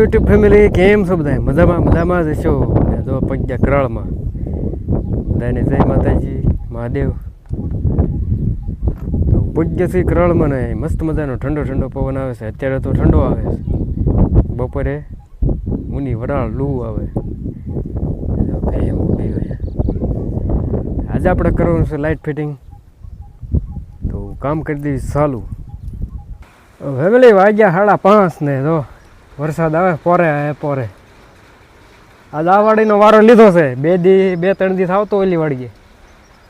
YouTube family કેમ છો બધા? મજામાં જ છો? જો પગ્યા કરાળમાં બધાને જય માતાજી મહાદેવ. તો પગ્યા છે કરાળમાં ને મસ્ત મજાનો ઠંડો પવન આવે છે. અત્યારે તો ઠંડો આવે છે, બપોરે ઊની વરાળ લૂ આવે. આજે આપણે કરવાનું છે લાઇટ ફિટિંગ, તો કામ કરી દઈશ ચાલુ. ફેમિલી વાગ્યા 5:30 ને જો વરસાદ આવે પોરે. આજ આ વાડીનો વારો લીધો છે. 2-3 દિવસ આવતો ઓલી વાડીએ,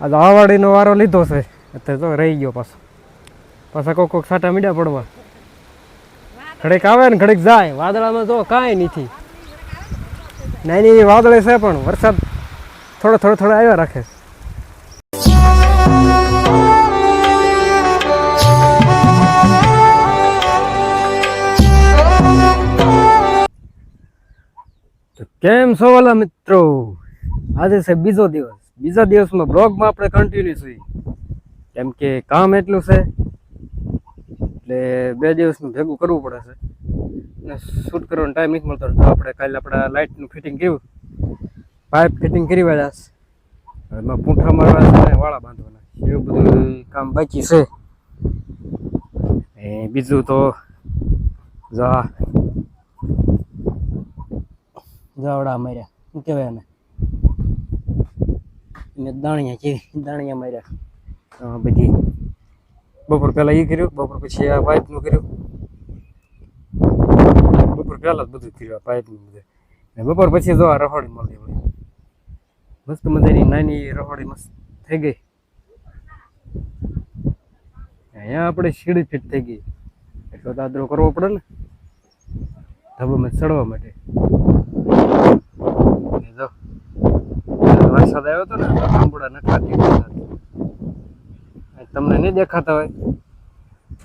આજ આ વાડીનો વારો લીધો છે. અત્યારે તો રહી ગયો પાછા કોક સાટા મીડા પડવા. ઘડીક આવે ને ઘડીક જાય. વાદળામાં જો કાંઈ નથી, નાની વાદળે છે પણ વરસાદ થોડો આવ્યા રાખે. કેમ છો વાલા મિત્રો? આજે છે બીજા દિવસમાં બ્લોગમાં આપણે કન્ટિન્યુ છીએ, કેમ કે કામ એટલું છે એટલે 2 દિવસનું ભેગું કરવું પડે છે ને શૂટ કરવાનો ટાઈમ નથી મળતો. તો આપણે કાલે આપણા લાઇટનું ફિટિંગ કર્યું, પાઇપ ફિટિંગ કરી વાળા છે, એમાં પૂંઠા મારવા છે ને વાળા બાંધવાના, એવું બધું કામ બાકી છે. બીજું તો જાવડા માર્યા, શું કહેવાય એને દાણિયા માર્યા બધી. બપોર પહેલાં એ કર્યું, બપોર પછી આ પાઇપનું કર્યું. બપોર પહેલાં જ બધું કર્યું આ પાઇપનું બધું. બપોર પછી જો આ રહોડી મળી હોય, મસ્ત મજાની નાની રહોડી મસ્ત થઈ ગઈ. અહીંયા આપણે સીડી ફિટ થઈ ગઈ, એટલો દાદરો કરવો પડે ને ધાબામાં ચડવા માટે. વરસાદ આવ્યો હતો ને, જાંબુડા નખાતી તમને નહીં દેખાતા હોય.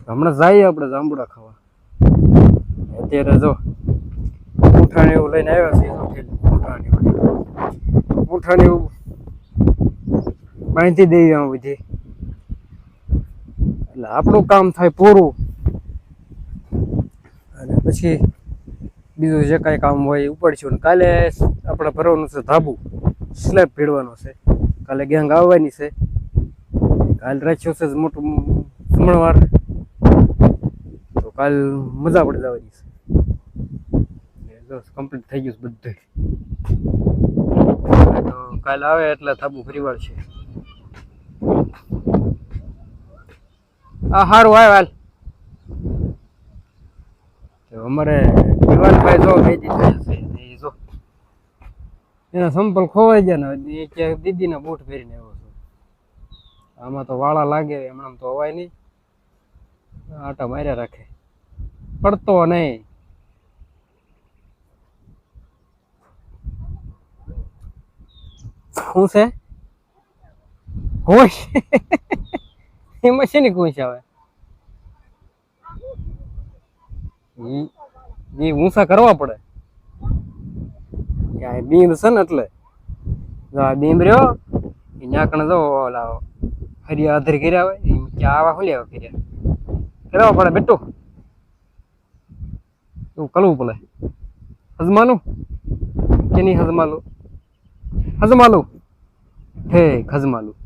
હમણાં જઈએ આપણે જાંબુડા ખાવા. અત્યારે જો પૂંઠાને એવું લઈને આવ્યા છે, પૂંઠાને એવું બાંધી દઈએ આમ બધી, એટલે આપણું કામ થાય પૂરું. અને પછી બીજું જે કાંઈ કામ હોય એ ઉપાડીશું. કાલે આપણે ભરવાનું છે ધાબુ, સ્લેબ ભીડવાનો છે. કાલે ગેંગ આવવાની છે. કાલ રાખ્યો છે મોટું જમણવાર, તો કાલ મજા પડી જવાની છે. કમ્પ્લીટ થઈ ગયું બધું. તો કાલ આવે એટલે ધાબુ ફરી વાળશે. આ સારું આવે હાલ. અમારે દિવાલભાઈ જો બે દી થયા છે, જો એના સંપલ ખોવાઈ ગયા ને એ ક્યાંક દીદીના બૂટ પહેરીને આવ્યો છું. આમાં તો વાળા લાગે, હમણાં તો અવાય નહીં, આટા માર્યા રાખે, પડતો નહીં. શું છે ખુશ? એમાં છે ને ખુશ આવે એ ઊંચા કરવા પડે. બીમ છે ને એટલે બીમ રહ્યો એ ન્યાકણે જો ઓલા હરિયા આધર કર્યા હોય ક્યાં આવા શું લેવા કર્યા કરવા પડે બેટું. એવું કરવું પડે. હજમાનું કે નહીં હજમાલું? હે હજમાલું.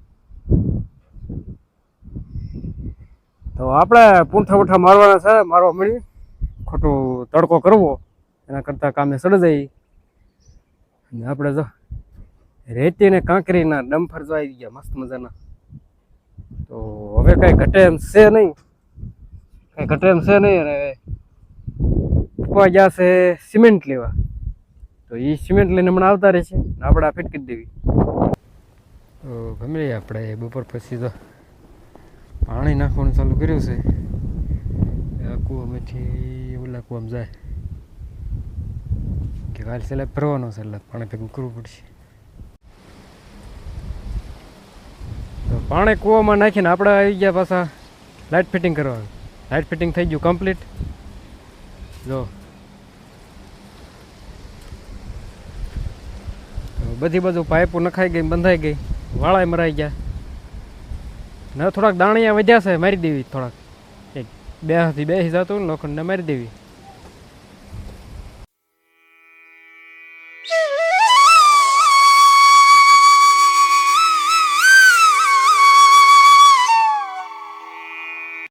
તો આપણે પૂંઠા મારવાના છે, મારવા મળી ખોટું તડકો કરવો એના કરતાં કામે સડી જાય. અને આપણે જો રેતી ને કાંકરીના ડમ્ફર જો આવી ગયા મસ્ત મજાના. તો હવે કાંઈ ઘટે એમ છે નહીં. અને ઉપવા ગયા છે સિમેન્ટ લેવા, તો એ સિમેન્ટ લઈને હમણાં આવતા રહેશે. આપણે આ ફિટ કરી દેવી. તો ફેમિલી આપણે બપોર પછી તો પાણી નાખવાનું ચાલુ કર્યું છે. આ કૂવામાંથી ઓલા કૂવામાં જાય કે કાલ સેલા ભરવાનો છે, એટલે પાણી ભેગું કરવું પડશે. તો પાણી કૂવામાં નાખીને આપણે આવી ગયા પાછા લાઇટ ફિટિંગ કરવાનું. લાઇટ ફિટિંગ થઈ ગયું કમ્પ્લીટ. જો બધી બાજુ પાઇપો નખાઈ ગઈ, બંધાઈ ગઈ, વાળાય મરાઈ ગયા. ને થોડાક દાણિયા વધ્યા છે, મારી દેવી. થોડાક 2 હાથથી 2 જતું લોખંડને મારી દેવી.